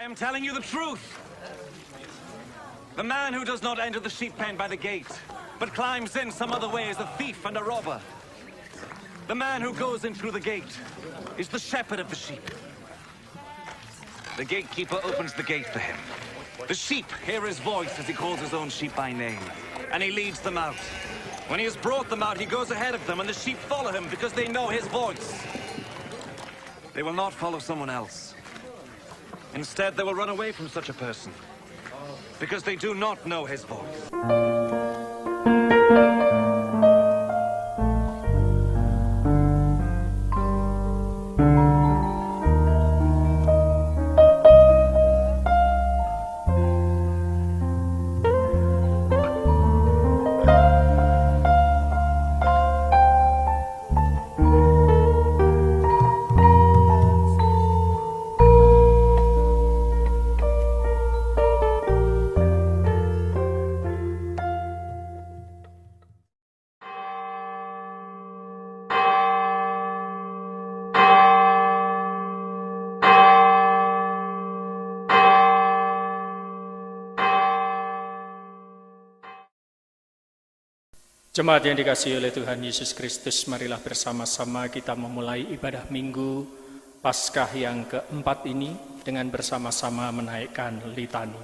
I am telling you the truth. The man who does not enter the sheep pen by the gate, but climbs in some other way, is a thief and a robber. The man who goes in through the gate is the shepherd of the sheep. The gatekeeper opens the gate for him. The sheep hear his voice as he calls his own sheep by name, and he leads them out. When he has brought them out, he goes ahead of them, and the sheep follow him because they know his voice. They will not follow someone else. Instead, they will run away from such a person because they do not know his voice. Jemaat yang dikasihi oleh Tuhan Yesus Kristus, marilah bersama-sama kita memulai ibadah Minggu Paskah yang keempat ini dengan bersama-sama menaikkan litani.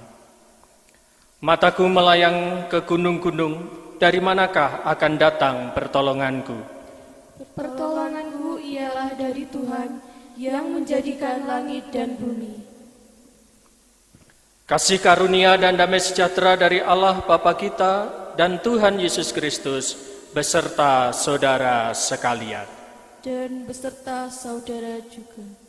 Mataku melayang ke gunung-gunung, dari manakah akan datang pertolonganku? Pertolonganku ialah dari Tuhan yang menjadikan langit dan bumi. Kasih karunia dan damai sejahtera dari Allah Bapa kita dan Tuhan Yesus Kristus beserta saudara sekalian. Dan beserta saudara juga.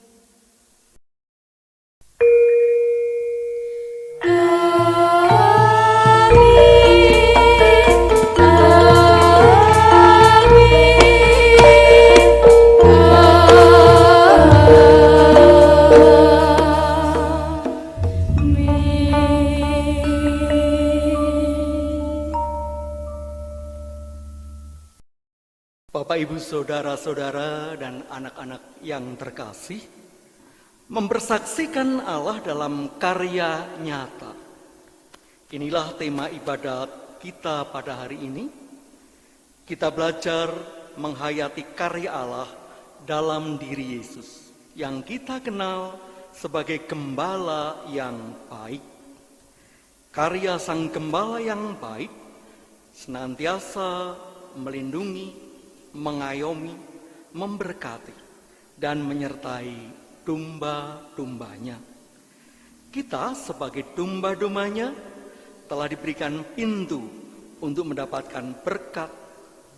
Bapak, Ibu, saudara-saudara, dan anak-anak yang terkasih, mempersaksikan Allah dalam karya nyata. Inilah tema ibadat kita pada hari ini. Kita belajar menghayati karya Allah dalam diri Yesus, yang kita kenal sebagai Gembala yang baik. Karya Sang Gembala yang baik senantiasa melindungi, mengayomi, memberkati, dan menyertai domba-dombanya. Kita sebagai domba-dombanya telah diberikan pintu untuk mendapatkan berkat,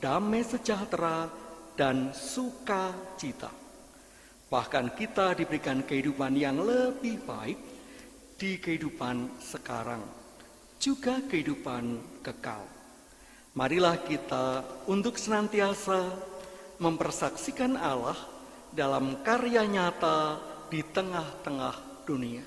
damai sejahtera, dan sukacita. Bahkan kita diberikan kehidupan yang lebih baik di kehidupan sekarang, juga kehidupan kekal. Marilah kita untuk senantiasa mempersaksikan Allah dalam karya nyata di tengah-tengah dunia.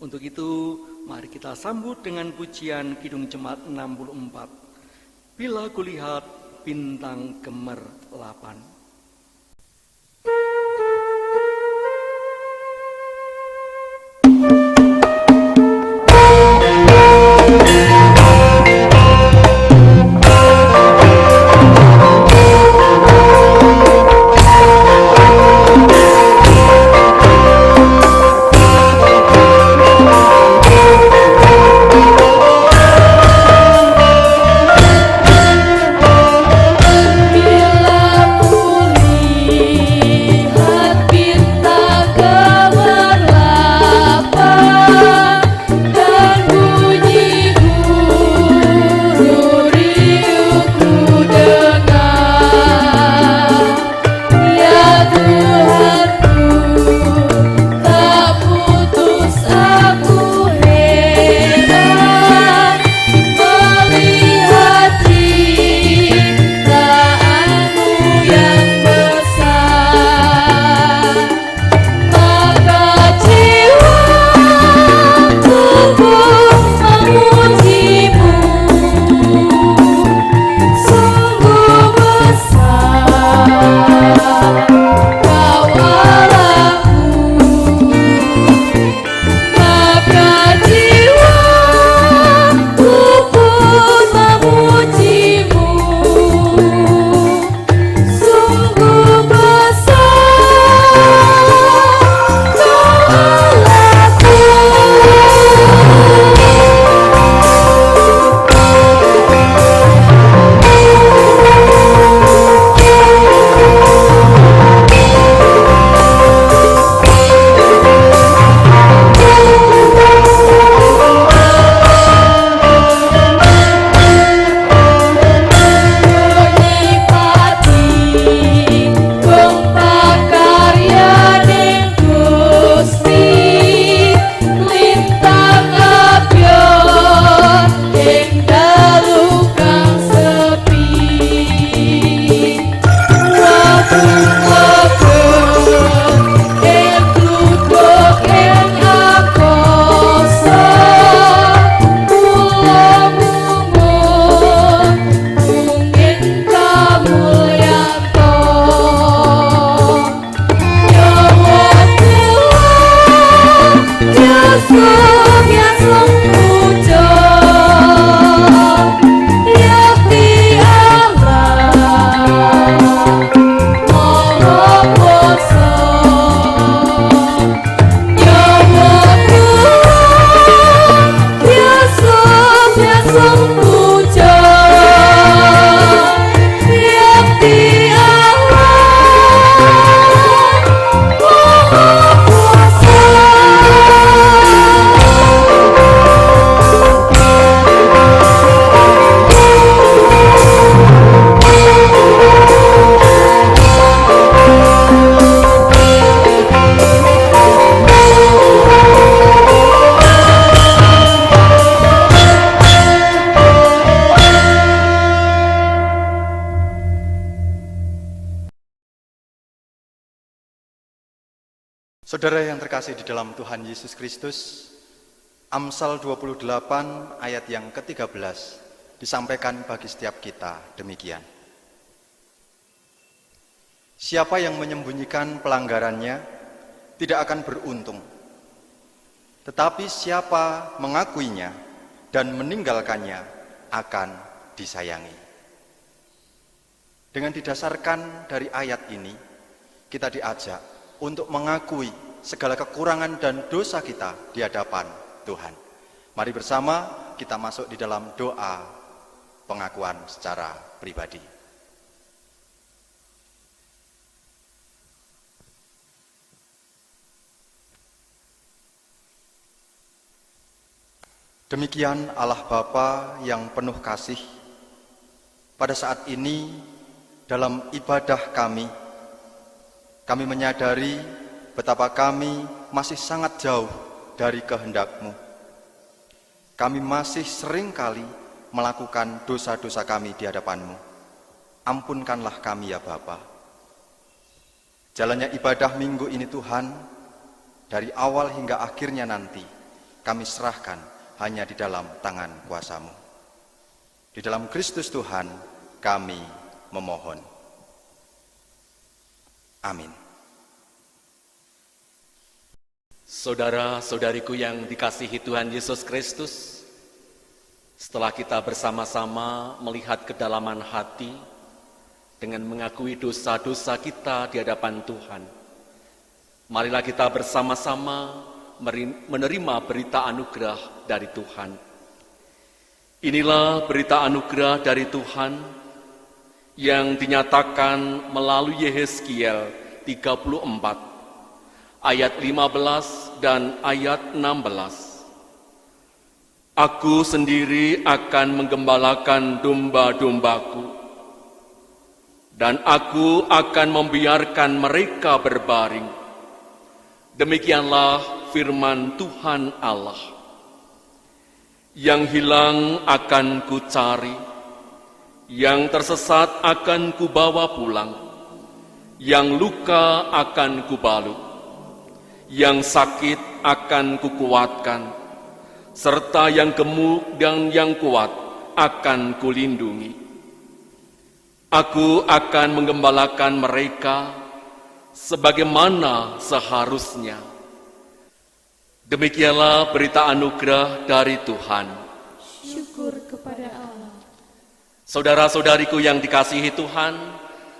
Untuk itu, mari kita sambut dengan pujian Kidung Jemaat 64. Bila kulihat bintang gemerlapan. Bila Saudara yang terkasih di dalam Tuhan Yesus Kristus, Amsal 28 ayat yang ke-13 disampaikan bagi setiap kita demikian. Siapa yang menyembunyikan pelanggarannya tidak akan beruntung, tetapi siapa mengakuinya dan meninggalkannya akan disayangi. Dengan didasarkan dari ayat ini, kita diajak untuk mengakui segala kekurangan dan dosa kita di hadapan Tuhan. Mari bersama kita masuk di dalam doa pengakuan secara pribadi. Demikian Allah Bapa yang penuh kasih, pada saat ini dalam ibadah kami menyadari betapa kami masih sangat jauh dari kehendak-Mu. Kami masih seringkali melakukan dosa-dosa kami di hadapan-Mu. Ampunkanlah kami ya Bapa. Jalannya ibadah minggu ini Tuhan, dari awal hingga akhirnya nanti, kami serahkan hanya di dalam tangan kuasa-Mu. Di dalam Kristus Tuhan kami memohon. Amin. Saudara-saudariku yang dikasihi Tuhan Yesus Kristus, setelah kita bersama-sama melihat kedalaman hati dengan mengakui dosa-dosa kita di hadapan Tuhan, marilah kita bersama-sama menerima berita anugerah dari Tuhan. Inilah berita anugerah dari Tuhan yang dinyatakan melalui Yehezkiel 34 ayat 15 dan ayat 16. Aku sendiri akan menggembalakan domba-dombaku, dan aku akan membiarkan mereka berbaring. Demikianlah firman Tuhan Allah. Yang hilang akan kucari, yang tersesat akan kubawa pulang, yang luka akan kubalut, yang sakit akan kukuatkan, serta yang gemuk dan yang kuat akan kulindungi. Aku akan menggembalakan mereka sebagaimana seharusnya. Demikianlah berita anugerah dari Tuhan. Syukur kepada Allah. Saudara-saudariku yang dikasihi Tuhan,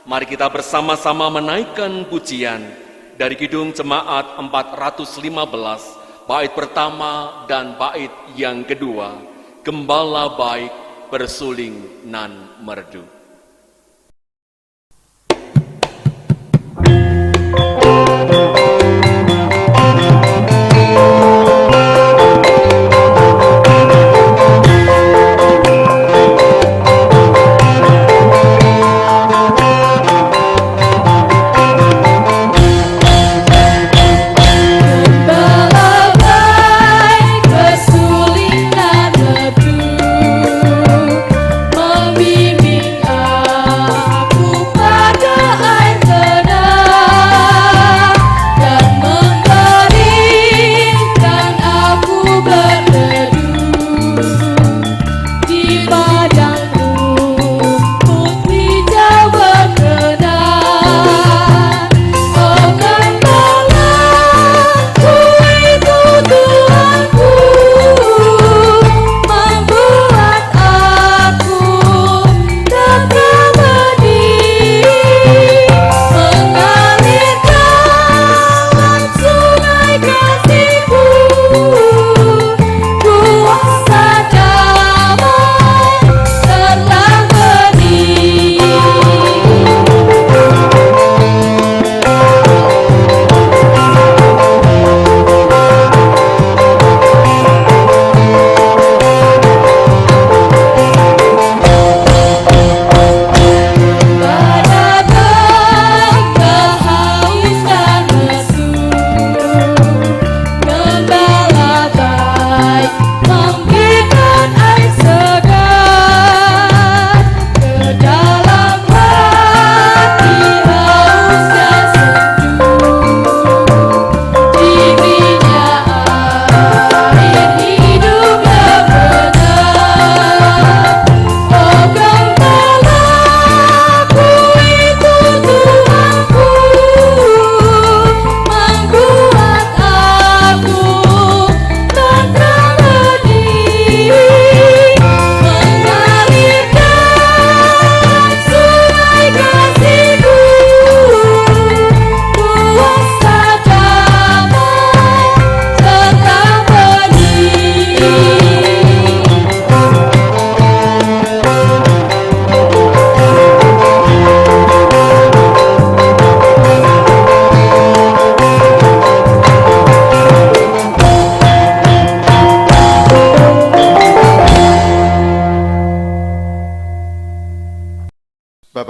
mari kita bersama-sama menaikkan pujian dari Kidung Jemaat 415, bait pertama dan bait yang kedua, Gembala Baik Bersuling Nan Merdu. Membimbing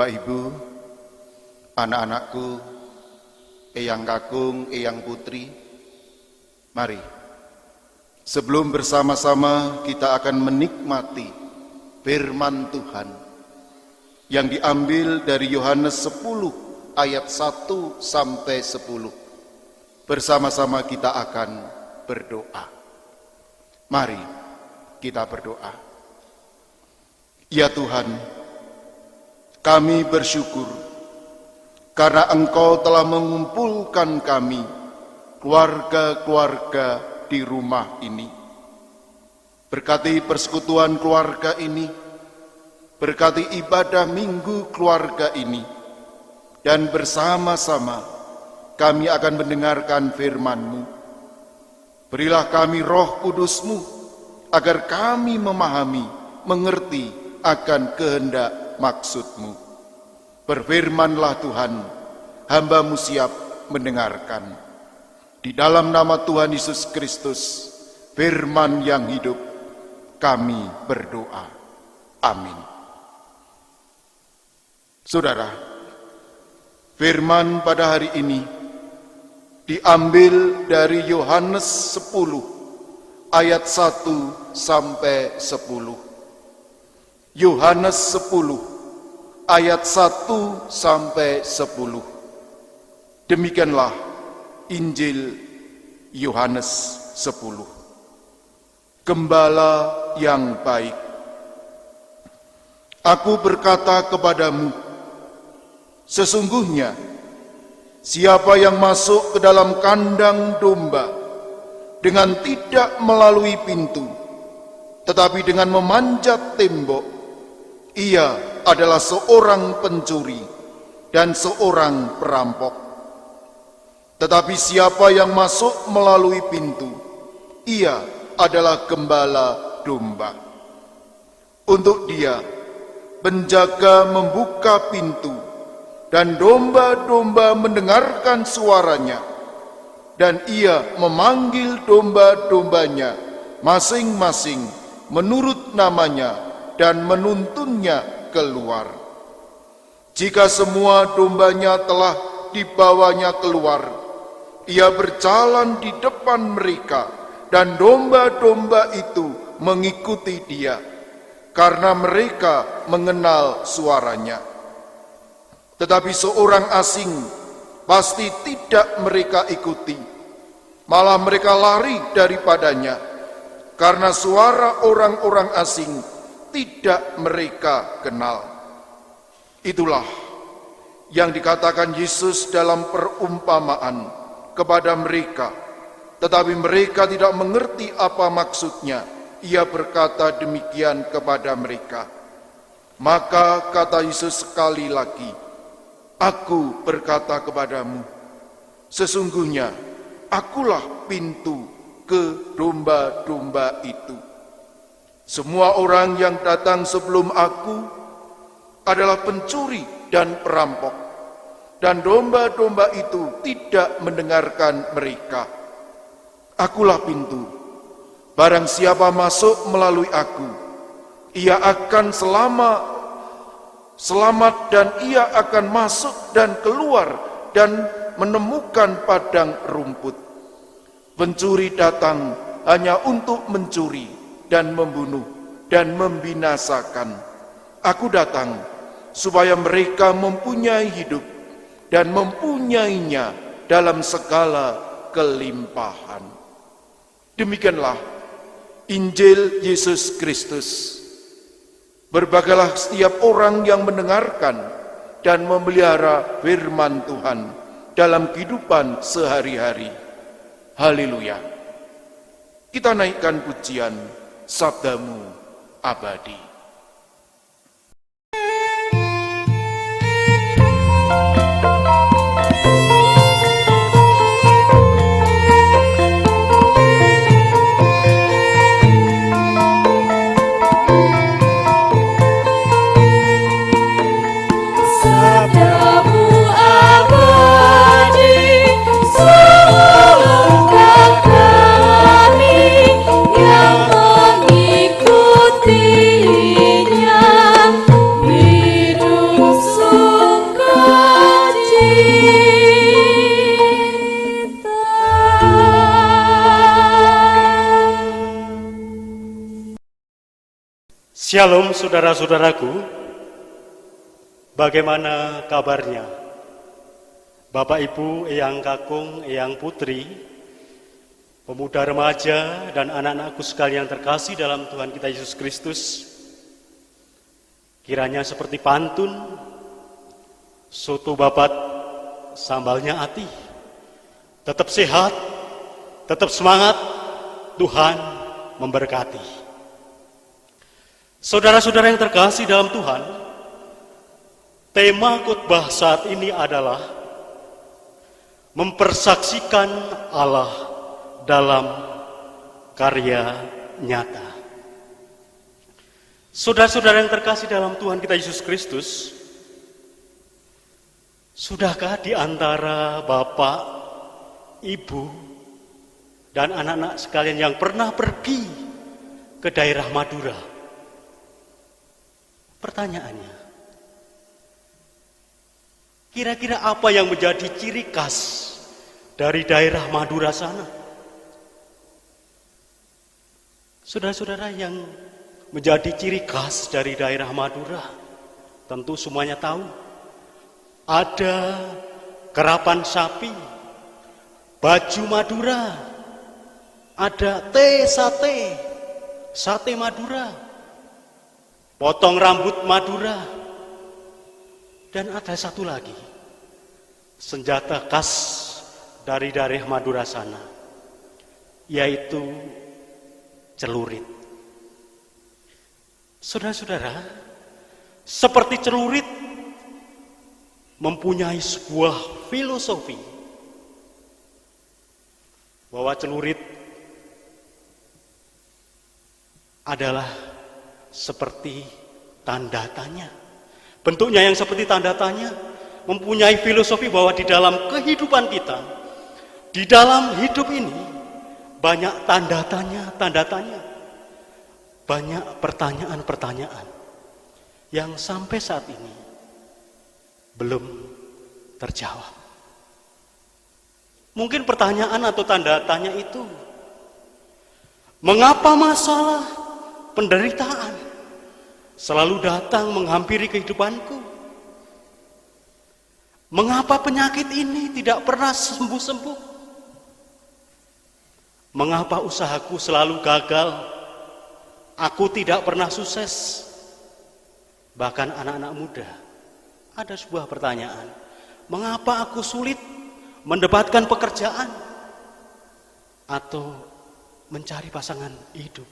Bapak Ibu, anak-anakku, Eyang Kakung, Eyang Putri, mari sebelum bersama-sama kita akan menikmati firman Tuhan yang diambil dari Yohanes 10 ayat 1 sampai 10. Bersama-sama kita akan berdoa. Mari kita berdoa. Ya Tuhan, kami bersyukur karena Engkau telah mengumpulkan kami, keluarga-keluarga di rumah ini. Berkati persekutuan keluarga ini, berkati ibadah minggu keluarga ini, dan bersama-sama kami akan mendengarkan firman-Mu. Berilah kami Roh Kudus-Mu, agar kami memahami, mengerti akan kehendak maksud-Mu. Berfirmanlah Tuhan, hamba-Mu siap mendengarkan. Di dalam nama Tuhan Yesus Kristus, firman yang hidup, kami berdoa. Amin. Saudara, firman pada hari ini diambil dari Yohanes 10 ayat 1 sampai 10. Yohanes 10 ayat 1 sampai 10. Demikianlah Injil Yohanes 10. Gembala yang baik. Aku berkata kepadamu, sesungguhnya siapa yang masuk ke dalam kandang domba dengan tidak melalui pintu, tetapi dengan memanjat tembok, ia adalah seorang pencuri dan seorang perampok. Tetapi siapa yang masuk melalui pintu, ia adalah gembala domba. Untuk dia, penjaga membuka pintu, dan domba-domba mendengarkan suaranya, dan ia memanggil domba-dombanya masing-masing menurut namanya dan menuntunnya keluar. Jika semua dombanya telah dibawanya keluar, ia berjalan di depan mereka, dan domba-domba itu mengikuti dia, karena mereka mengenal suaranya. Tetapi seorang asing pasti tidak mereka ikuti, malah mereka lari daripadanya, karena suara orang-orang asing tidak mereka kenal. Itulah yang dikatakan Yesus dalam perumpamaan kepada mereka, tetapi mereka tidak mengerti apa maksudnya. Ia berkata demikian kepada mereka. Maka kata Yesus sekali lagi, Aku berkata kepadamu, sesungguhnya akulah pintu ke domba-domba itu. Semua orang yang datang sebelum aku adalah pencuri dan perampok, dan domba-domba itu tidak mendengarkan mereka. Akulah pintu. Barang siapa masuk melalui aku, ia akan selamat dan ia akan masuk dan keluar dan menemukan padang rumput. Pencuri datang hanya untuk mencuri dan membunuh dan membinasakan. Aku datang supaya mereka mempunyai hidup dan mempunyainya dalam segala kelimpahan. Demikianlah Injil Yesus Kristus. Berbahagialah setiap orang yang mendengarkan dan memelihara firman Tuhan dalam kehidupan sehari-hari. Haleluya. Kita naikkan pujian Sabdamu Abadi. Yang mengikuti Shalom saudara-saudaraku, bagaimana kabarnya? Bapak Ibu, Eyang Kakung, Eyang Putri, pemuda remaja dan anak-anakku sekalian terkasih dalam Tuhan kita Yesus Kristus, kiranya seperti pantun, soto babat, sambalnya ati, tetap sehat, tetap semangat, Tuhan memberkati. Saudara-saudara yang terkasih dalam Tuhan, tema khotbah saat ini adalah mempersaksikan Allah dalam karya nyata. Saudara-saudara yang terkasih dalam Tuhan kita Yesus Kristus, sudahkah di antara Bapak, Ibu, dan anak-anak sekalian yang pernah pergi ke daerah Madura? Pertanyaannya, kira-kira apa yang menjadi ciri khas dari daerah Madura sana? Saudara-saudara, yang menjadi ciri khas dari daerah Madura, tentu semuanya tahu. Ada kerapan sapi, baju Madura, ada sate Madura, potong rambut Madura, dan ada satu lagi, senjata khas dari daerah Madura sana, yaitu celurit. Saudara-saudara, seperti celurit mempunyai sebuah filosofi bahwa celurit adalah seperti tanda tanya. Bentuknya yang seperti tanda tanya mempunyai filosofi bahwa di dalam kehidupan kita, di dalam hidup ini, banyak tanda tanya, banyak pertanyaan-pertanyaan yang sampai saat ini belum terjawab. Mungkin pertanyaan atau tanda tanya itu, mengapa masalah, penderitaan selalu datang menghampiri kehidupanku? Mengapa penyakit ini tidak pernah sembuh-sembuh? Mengapa usahaku selalu gagal? Aku tidak pernah sukses. Bahkan anak-anak muda, ada sebuah pertanyaan, mengapa aku sulit mendapatkan pekerjaan atau mencari pasangan hidup?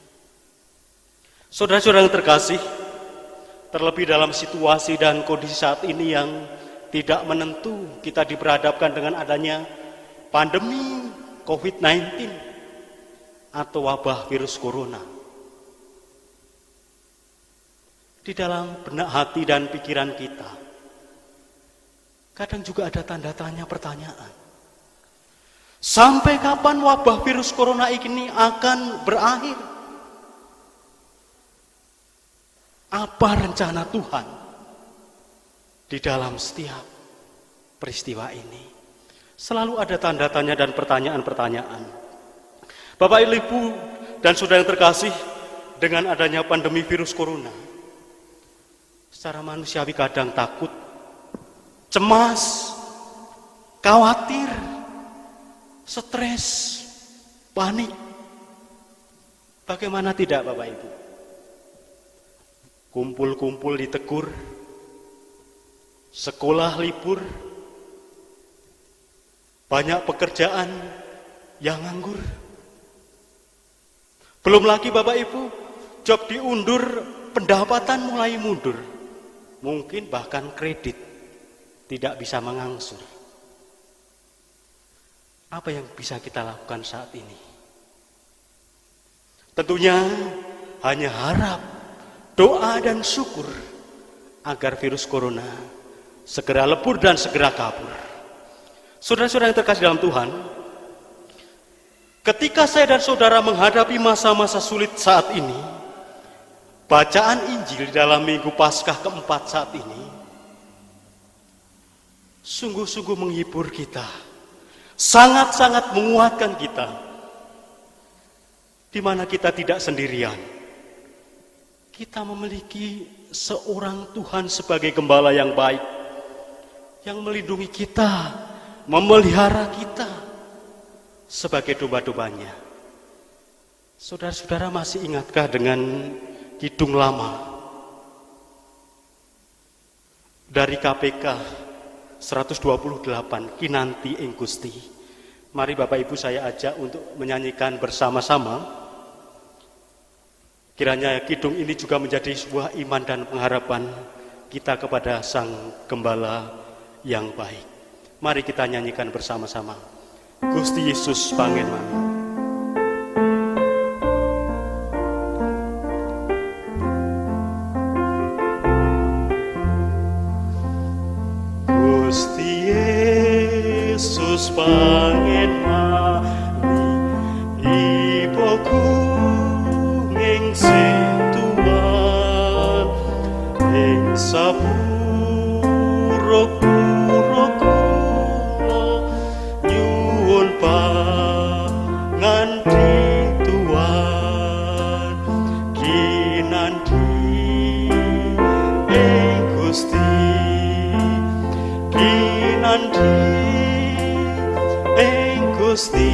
Saudara-saudara yang terkasih, terlebih dalam situasi dan kondisi saat ini yang tidak menentu, kita diperhadapkan dengan adanya pandemi COVID-19 atau wabah virus corona. Di dalam benak hati dan pikiran kita, kadang juga ada tanda tanya, pertanyaan. Sampai kapan wabah virus corona ini akan berakhir? Apa rencana Tuhan di dalam setiap peristiwa ini? Selalu ada tanda tanya dan pertanyaan-pertanyaan. Bapak, Ibu, dan saudara yang terkasih, dengan adanya pandemi virus corona, secara manusiawi kadang takut, cemas, khawatir, stres, panik. Bagaimana tidak, Bapak Ibu? Kumpul-kumpul ditegur, sekolah libur, banyak pekerjaan yang nganggur. Belum lagi Bapak Ibu, job diundur, pendapatan mulai mundur. Mungkin bahkan kredit tidak bisa mengangsur. Apa yang bisa kita lakukan saat ini? Tentunya hanya harap, doa dan syukur agar virus corona segera lebur dan segera kabur. Saudara-saudara yang terkasih dalam Tuhan, ketika saya dan saudara menghadapi masa-masa sulit saat ini, bacaan Injil dalam Minggu Paskah keempat saat ini sungguh-sungguh menghibur kita, sangat-sangat menguatkan kita, di mana kita tidak sendirian. kita memiliki seorang Tuhan sebagai gembala yang baik, yang melindungi kita, memelihara kita sebagai domba-dombanya. Saudara-saudara masih ingatkah dengan kidung lama dari KPK 128, Kinanti ing Gusti? Mari Bapak Ibu saya ajak untuk menyanyikan bersama-sama. Kiranya kidung ini juga menjadi sebuah iman dan pengharapan kita kepada Sang Gembala yang baik. Mari kita nyanyikan bersama-sama. Gusti Yesus pangen mami. Gusti Yesus pangen mami, ibuku ngingsi Tuhan, ing sapuro-puro kula nyuwun panganti Tuhan, kinanti ing Gusti, kinanti ing Gusti,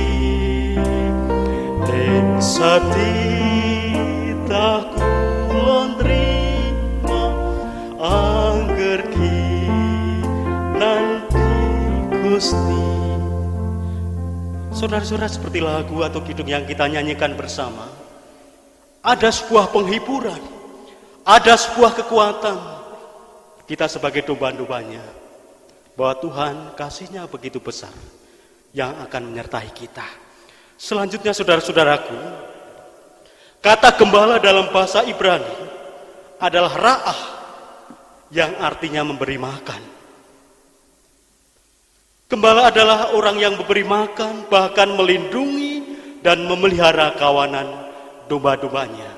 ing satitah kula nrimo angger kinanti Gusti. Saudara-saudara, seperti lagu atau kidung yang kita nyanyikan bersama, ada sebuah penghiburan, ada sebuah kekuatan kita sebagai domba-dombanya, bahwa Tuhan kasih-Nya begitu besar yang akan menyertai kita. Selanjutnya saudara-saudaraku, kata gembala dalam bahasa Ibrani adalah ra'ah, yang artinya memberi makan. Gembala adalah orang yang memberi makan, bahkan melindungi dan memelihara kawanan domba-dombanya.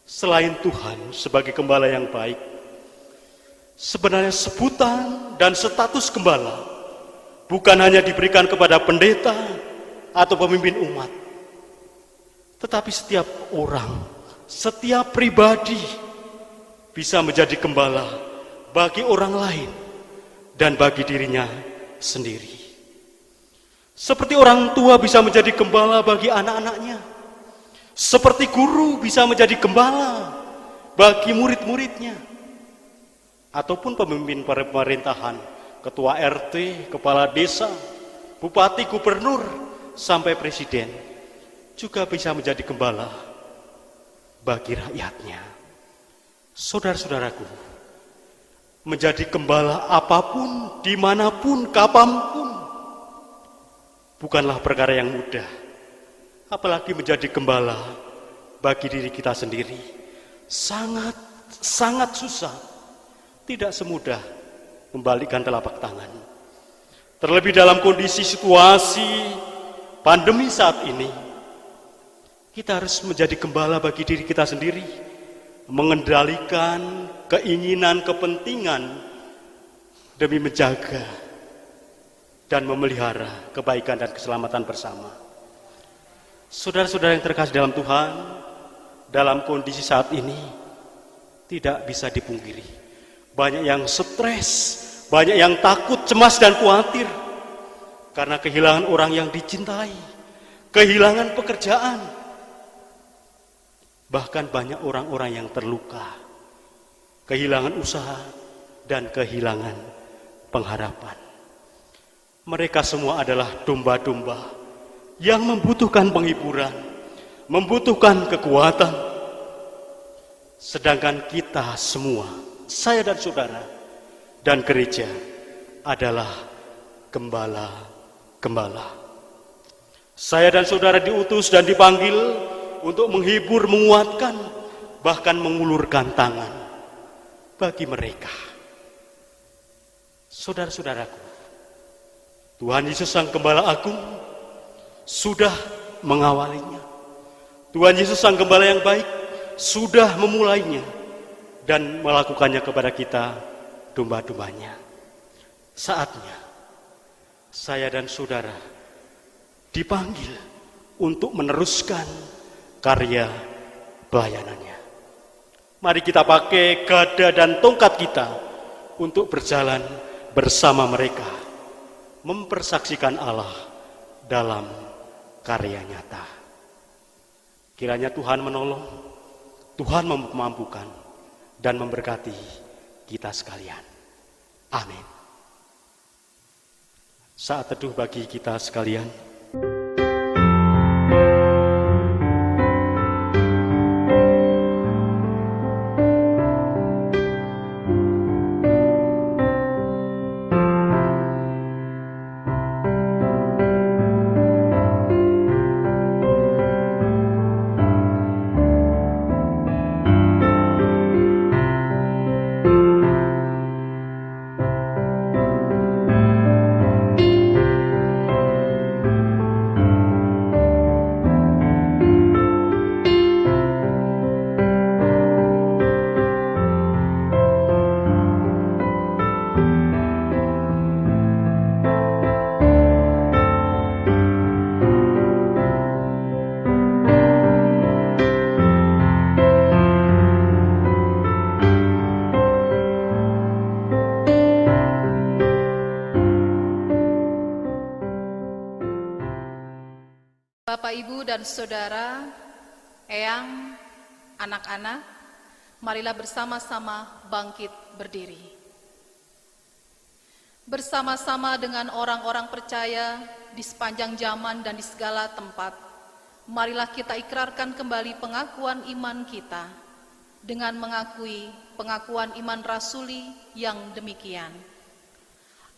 Selain Tuhan sebagai gembala yang baik, sebenarnya sebutan dan status gembala bukan hanya diberikan kepada pendeta atau pemimpin umat, tetapi setiap orang, setiap pribadi bisa menjadi gembala bagi orang lain dan bagi dirinya sendiri. Seperti orang tua bisa menjadi gembala bagi anak-anaknya, seperti guru bisa menjadi gembala bagi murid-muridnya, ataupun pemimpin pemerintahan, ketua RT, kepala desa, bupati, gubernur, sampai presiden juga bisa menjadi gembala bagi rakyatnya. Saudara-saudaraku, menjadi gembala apapun, dimanapun, kapanpun, bukanlah perkara yang mudah. Apalagi menjadi gembala bagi diri kita sendiri, sangat susah. Tidak semudah membalikkan telapak tangan. Terlebih dalam kondisi situasi pandemi saat ini, kita harus menjadi gembala bagi diri kita sendiri, mengendalikan keinginan, kepentingan demi menjaga dan memelihara kebaikan dan keselamatan bersama. Saudara-saudara yang terkasih dalam Tuhan, dalam kondisi saat ini tidak bisa dipungkiri, banyak yang stres, banyak yang takut, cemas dan khawatir karena kehilangan orang yang dicintai, kehilangan pekerjaan, bahkan banyak orang-orang yang terluka, kehilangan usaha dan kehilangan pengharapan. Mereka semua adalah domba-domba yang membutuhkan penghiburan, membutuhkan kekuatan. Sedangkan kita semua, saya dan saudara dan gereja adalah gembala-gembala. Saya dan saudara diutus dan dipanggil untuk menghibur, menguatkan, bahkan mengulurkan tangan bagi mereka. Saudara-saudaraku, Tuhan Yesus Sang Gembala Agung sudah mengawalinya. Tuhan Yesus Sang Gembala yang baik sudah memulainya dan melakukannya kepada kita, domba-dombanya. Saatnya saya dan saudara dipanggil untuk meneruskan karya pelayanannya. Mari kita pakai gada dan tongkat kita untuk berjalan bersama mereka, mempersaksikan Allah dalam karya nyata. Kiranya Tuhan menolong, Tuhan memampukan, dan memberkati kita sekalian. Amin. Saat teduh bagi kita sekalian. Bapak, Ibu, dan Saudara, Eyang, anak-anak, marilah bersama-sama bangkit berdiri. Bersama-sama dengan orang-orang percaya di sepanjang zaman dan di segala tempat, marilah kita ikrarkan kembali pengakuan iman kita dengan mengakui pengakuan iman rasuli yang demikian.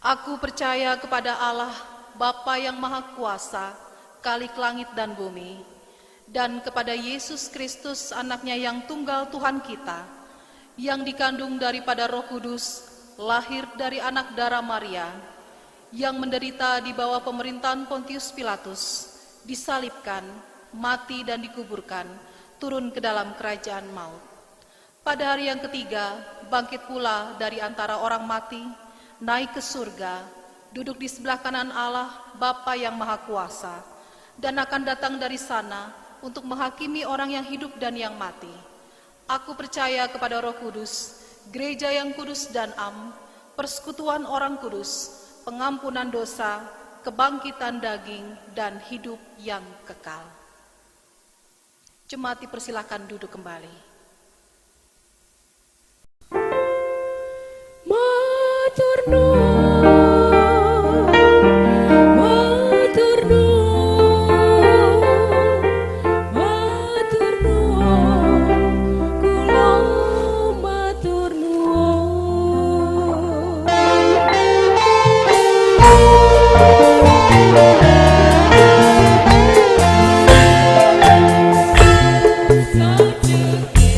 Aku percaya kepada Allah, Bapa yang Maha Kuasa, Khalik langit dan bumi, dan kepada Yesus Kristus, anaknya yang tunggal Tuhan kita, yang dikandung daripada Roh Kudus, lahir dari anak darah Maria, yang menderita di bawah pemerintahan Pontius Pilatus, disalibkan, mati dan dikuburkan, turun ke dalam kerajaan maut. Pada hari yang ketiga, bangkit pula dari antara orang mati, naik ke surga, duduk di sebelah kanan Allah, Bapa yang Maha Kuasa, dan akan datang dari sana untuk menghakimi orang yang hidup dan yang mati. Aku percaya kepada Roh Kudus, gereja yang kudus dan am, persekutuan orang kudus, pengampunan dosa, kebangkitan daging, dan hidup yang kekal. Jemaat dipersilakan duduk kembali. Matur nuwun. So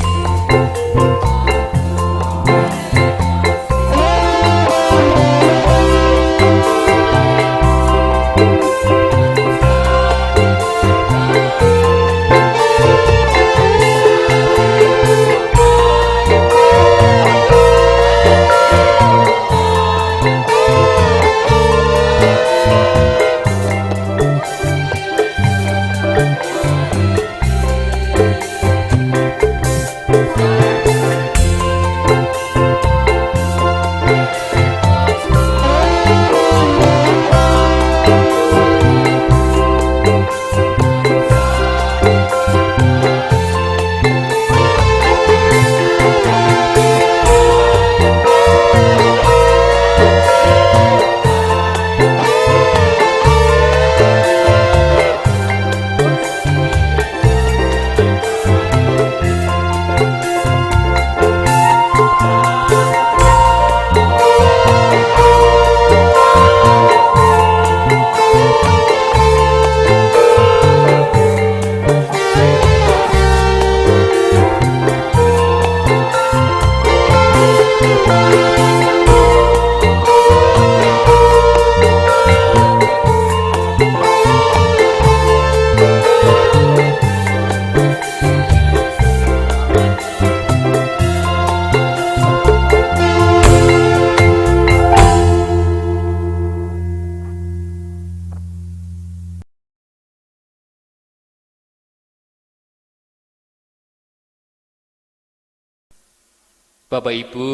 Bapak Ibu,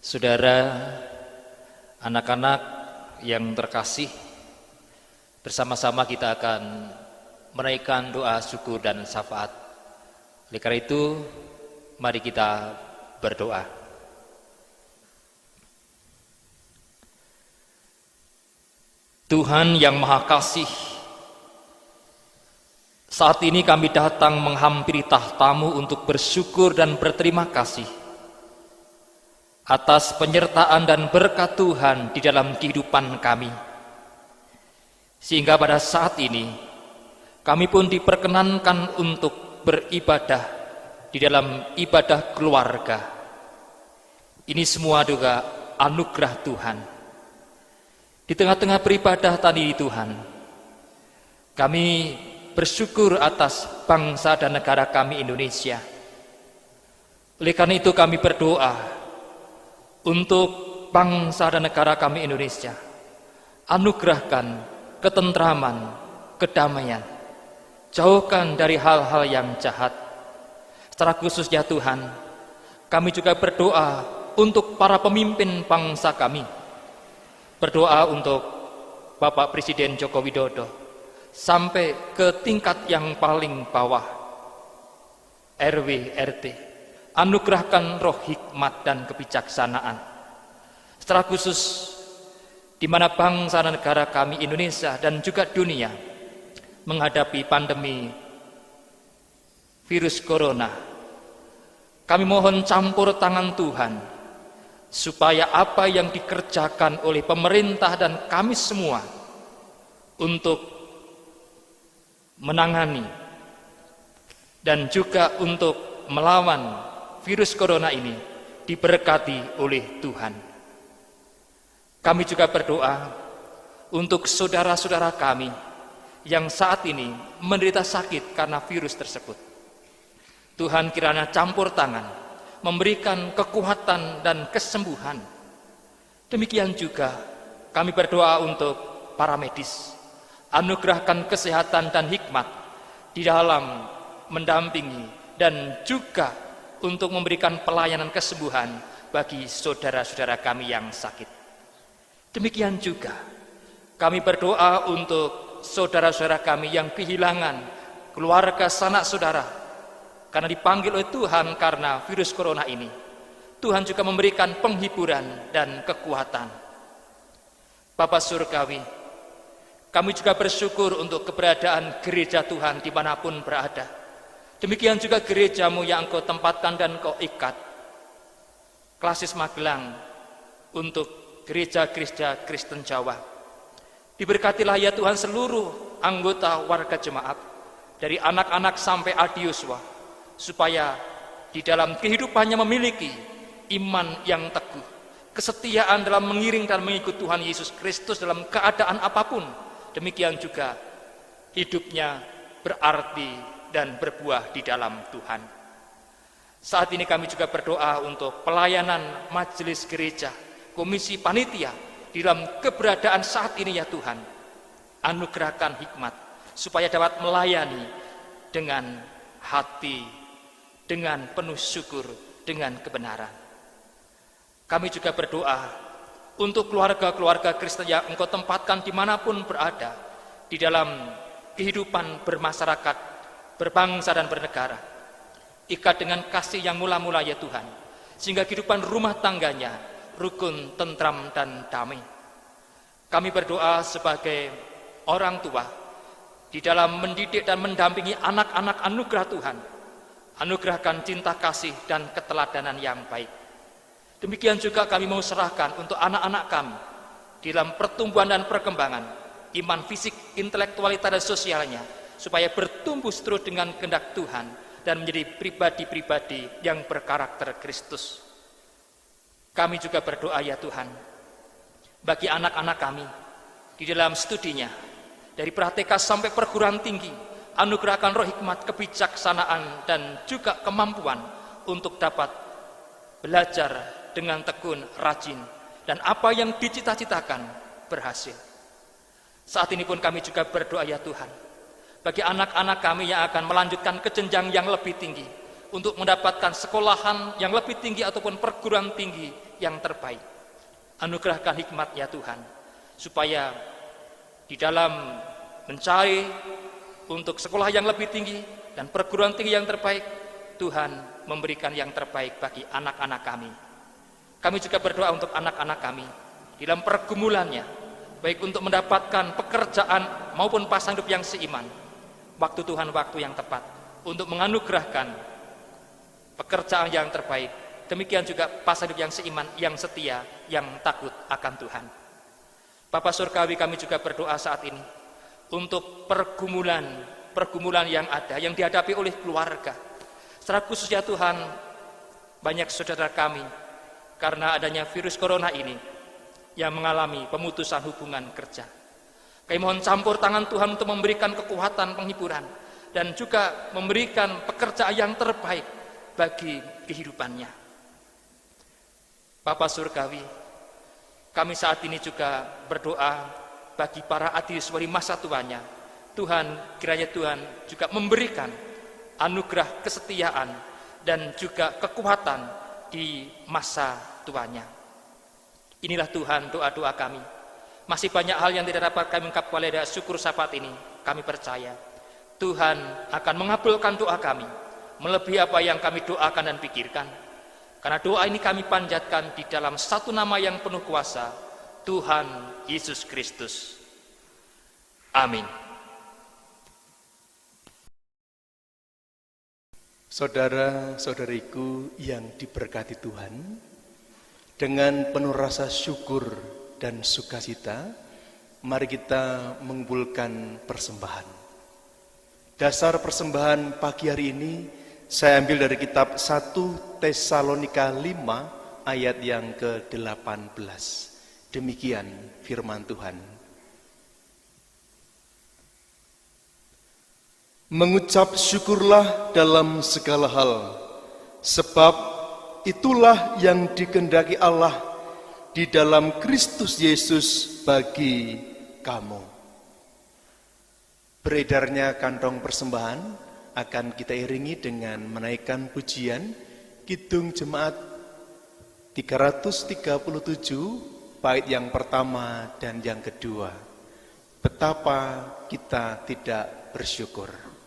Saudara, anak-anak yang terkasih, bersama-sama kita akan menaikkan doa syukur dan syafaat. Oleh karena itu, mari kita berdoa. Tuhan yang Maha Kasih, saat ini kami datang menghampiri tahta-Mu untuk bersyukur dan berterima kasih atas penyertaan dan berkat Tuhan di dalam kehidupan kami. Sehingga pada saat ini, kami pun diperkenankan untuk beribadah di dalam ibadah keluarga. Ini semua juga anugerah Tuhan. Di tengah-tengah beribadah tadi Tuhan, kami bersyukur atas bangsa dan negara kami Indonesia. Oleh karena itu kami berdoa untuk bangsa dan negara kami Indonesia. Anugerahkan ketentraman, kedamaian. Jauhkan dari hal-hal yang jahat. Secara khusus ya Tuhan, kami juga berdoa untuk para pemimpin bangsa kami. Berdoa untuk Bapak Presiden Joko Widodo sampai ke tingkat yang paling bawah, RW, RT. Anugerahkan roh hikmat dan kebijaksanaan. Secara khusus di mana bangsa dan negara kami Indonesia dan juga dunia menghadapi pandemi virus corona, kami mohon campur tangan Tuhan supaya apa yang dikerjakan oleh pemerintah dan kami semua untuk menangani dan juga untuk melawan virus corona ini diberkati oleh Tuhan. Kami juga berdoa untuk saudara-saudara kami yang saat ini menderita sakit karena virus tersebut. Tuhan kiranya campur tangan, memberikan kekuatan dan kesembuhan. Demikian juga kami berdoa untuk para medis. Anugerahkan kesehatan dan hikmat di dalam mendampingi dan juga untuk memberikan pelayanan kesembuhan bagi saudara-saudara kami yang sakit. Demikian juga kami berdoa untuk saudara-saudara kami yang kehilangan keluarga sanak saudara karena dipanggil oleh Tuhan karena virus corona ini. Tuhan juga memberikan penghiburan dan kekuatan. Bapa Surgawi, kami juga bersyukur untuk keberadaan gereja Tuhan dimanapun berada. Demikian juga gereja-Mu yang Engkau tempatkan dan Engkau ikat. Klasis Magelang untuk gereja-gereja Kristen Jawa. Diberkatilah ya Tuhan seluruh anggota warga jemaat, dari anak-anak sampai adiuswa, supaya di dalam kehidupannya memiliki iman yang teguh, kesetiaan dalam mengiring dan mengikut Tuhan Yesus Kristus dalam keadaan apapun. Demikian juga hidupnya berarti dan berbuah di dalam Tuhan. Saat ini kami juga berdoa untuk pelayanan majelis gereja, komisi panitia di dalam keberadaan saat ini ya Tuhan. Anugerahkan hikmat supaya dapat melayani dengan hati, dengan penuh syukur, dengan kebenaran. Kami juga berdoa untuk keluarga-keluarga Kristen yang Engkau tempatkan dimanapun berada di dalam kehidupan bermasyarakat, berbangsa dan bernegara. Ikat dengan kasih yang mula-mula ya Tuhan, sehingga kehidupan rumah tangganya rukun, tentram dan damai. Kami berdoa sebagai orang tua di dalam mendidik dan mendampingi anak-anak anugerah Tuhan. Anugerahkan cinta kasih dan keteladanan yang baik. Demikian juga kami mau serahkan untuk anak-anak kami di dalam pertumbuhan dan perkembangan iman fisik, intelektualitas dan sosialnya, supaya bertumbuh seterus dengan kehendak Tuhan dan menjadi pribadi-pribadi yang berkarakter Kristus. Kami juga berdoa ya Tuhan bagi anak-anak kami di dalam studinya, dari pra-TK sampai perguruan tinggi, anugerahkan roh hikmat, kebijaksanaan dan juga kemampuan untuk dapat belajar dengan tekun, rajin, dan apa yang dicita-citakan berhasil. Saat ini pun kami juga berdoa ya Tuhan bagi anak-anak kami yang akan melanjutkan ke jenjang yang lebih tinggi, untuk mendapatkan sekolahan yang lebih tinggi ataupun perguruan tinggi yang terbaik. Anugerahkan hikmat ya Tuhan, supaya di dalam mencari untuk sekolah yang lebih tinggi dan perguruan tinggi yang terbaik, Tuhan memberikan yang terbaik bagi anak-anak kami. Kami juga berdoa untuk anak-anak kami dalam pergumulannya, baik untuk mendapatkan pekerjaan maupun pasangan hidup yang seiman. Waktu Tuhan waktu yang tepat untuk menganugerahkan pekerjaan yang terbaik. Demikian juga pasangan hidup yang seiman, yang setia, yang takut akan Tuhan. Bapa Surgawi, kami juga berdoa saat ini untuk pergumulan yang ada, yang dihadapi oleh keluarga. Secara khusus ya Tuhan, banyak saudara kami karena adanya virus corona ini yang mengalami pemutusan hubungan kerja. Kami mohon campur tangan Tuhan untuk memberikan kekuatan penghiburan dan juga memberikan pekerjaan yang terbaik bagi kehidupannya. Bapa Surgawi, kami saat ini juga berdoa bagi para adiswa di masa tuanya. Tuhan, kiranya Tuhan juga memberikan anugerah kesetiaan dan juga kekuatan di masa tuanya. Inilah Tuhan doa-doa kami. Masih banyak hal yang tidak dapat kami ungkap oleh syukur saat ini. Kami percaya Tuhan akan mengabulkan doa kami melebihi apa yang kami doakan dan pikirkan. Karena doa ini kami panjatkan di dalam satu nama yang penuh kuasa, Tuhan Yesus Kristus. Amin. Saudara-saudariku yang diberkati Tuhan, dengan penuh rasa syukur dan sukacita, mari kita mengumpulkan persembahan. Dasar persembahan pagi hari ini saya ambil dari kitab 1 Tesalonika 5 ayat yang ke-18. Demikian firman Tuhan. Mengucap syukurlah dalam segala hal, sebab itulah yang dikehendaki Allah di dalam Kristus Yesus bagi kamu. Beredarnya kantong persembahan akan kita iringi dengan menaikkan pujian Kidung Jemaat 337 bait yang pertama dan yang kedua. Betapa kita tidak bersyukur.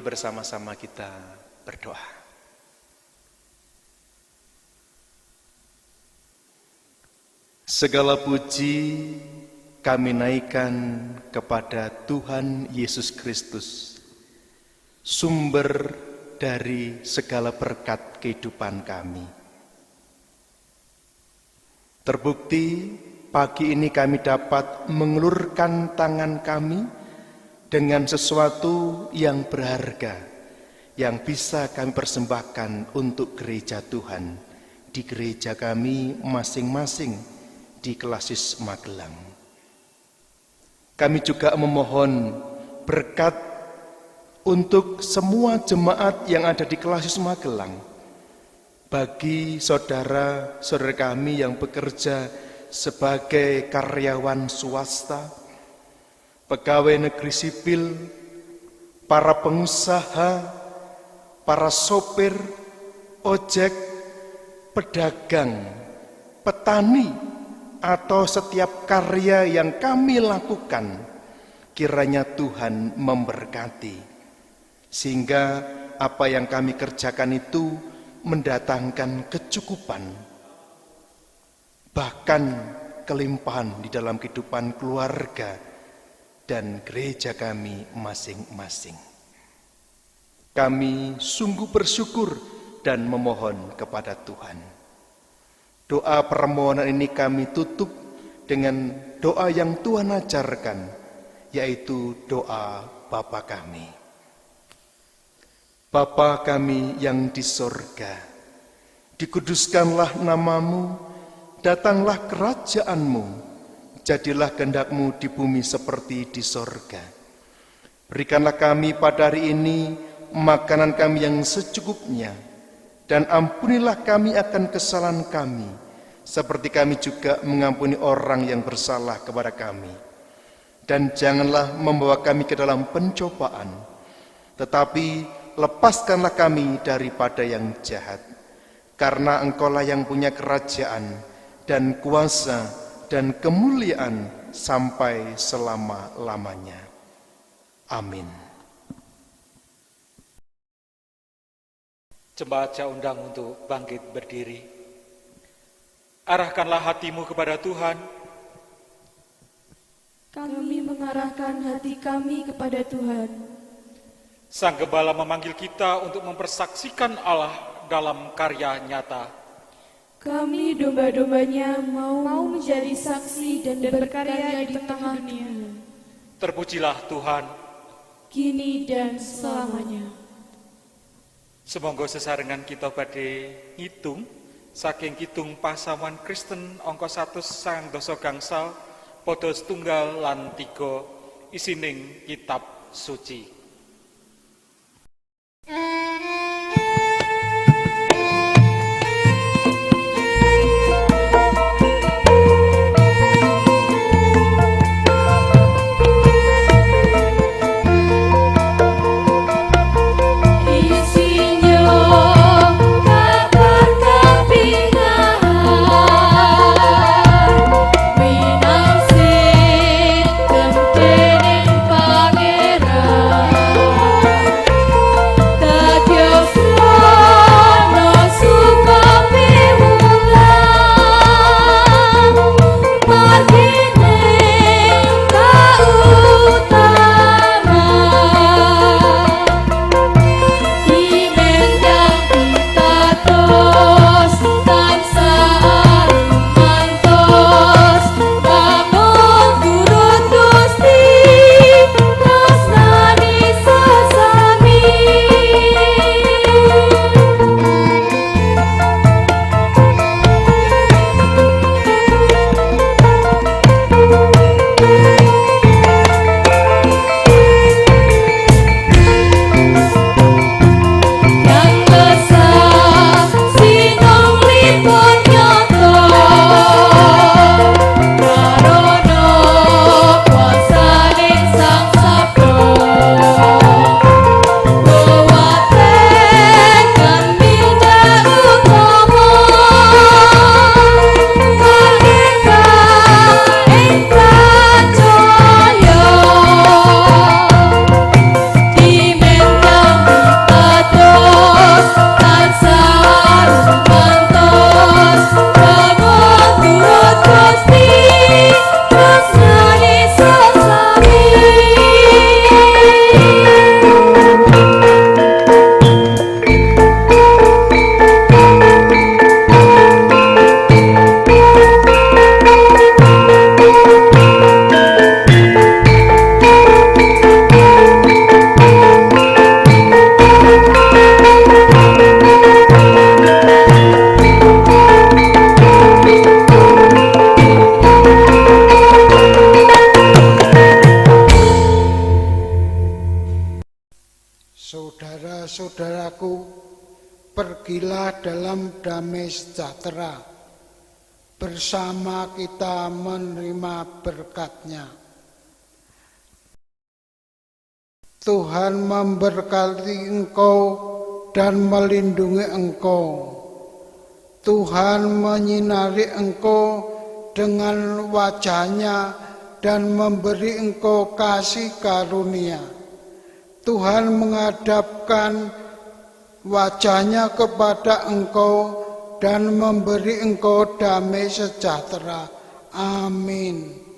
Mari bersama-sama kita berdoa. Segala puji kami naikkan kepada Tuhan Yesus Kristus, sumber dari segala berkat kehidupan kami. Terbukti pagi ini kami dapat mengulurkan tangan kami dengan sesuatu yang berharga, yang bisa kami persembahkan untuk gereja Tuhan, di gereja kami masing-masing di Klasis Magelang. Kami juga memohon berkat untuk semua jemaat yang ada di Klasis Magelang, bagi saudara-saudara kami yang bekerja sebagai karyawan swasta, pegawai negeri sipil, para pengusaha, para sopir, ojek, pedagang, petani, atau setiap karya yang kami lakukan, kiranya Tuhan memberkati, sehingga apa yang kami kerjakan itu mendatangkan kecukupan, bahkan kelimpahan di dalam kehidupan keluarga dan gereja kami masing-masing. Kami sungguh bersyukur dan memohon kepada Tuhan. Doa permohonan ini kami tutup dengan doa yang Tuhan ajarkan, yaitu doa Bapa kami. Bapa kami yang di sorga, dikuduskanlah namamu, datanglah kerajaanmu, jadilah kehendak-Mu di bumi seperti di sorga. Berikanlah kami pada hari ini makanan kami yang secukupnya, dan ampunilah kami akan kesalahan kami, seperti kami juga mengampuni orang yang bersalah kepada kami. Dan janganlah membawa kami ke dalam pencobaan, tetapi lepaskanlah kami daripada yang jahat. Karena Engkaulah yang punya kerajaan dan kuasa dan kemuliaan sampai selama-lamanya. Amin. Jemaat saya undang untuk bangkit berdiri. Arahkanlah hatimu kepada Tuhan. Kami mengarahkan hati kami kepada Tuhan. Sang Gembala memanggil kita untuk mempersaksikan Allah dalam karya nyata. Kami domba-dombanya mau menjadi saksi dan berkarya di tengah dunia. Terpujilah Tuhan, kini dan selamanya. Semoga sesarengan kita badhe ngitung saking kitung pasamuan Kristen angka 100 sang dasa gangsal padha setunggal lan 3 isining kitab suci. Pangeran Marilah dalam damai sejahtera bersama kita menerima berkat-Nya. Tuhan memberkati engkau dan melindungi engkau. Tuhan menyinari engkau dengan wajah-Nya dan memberi engkau kasih karunia. Tuhan menghadapkan wajah-Nya kepada engkau dan memberi engkau damai sejahtera. Amin.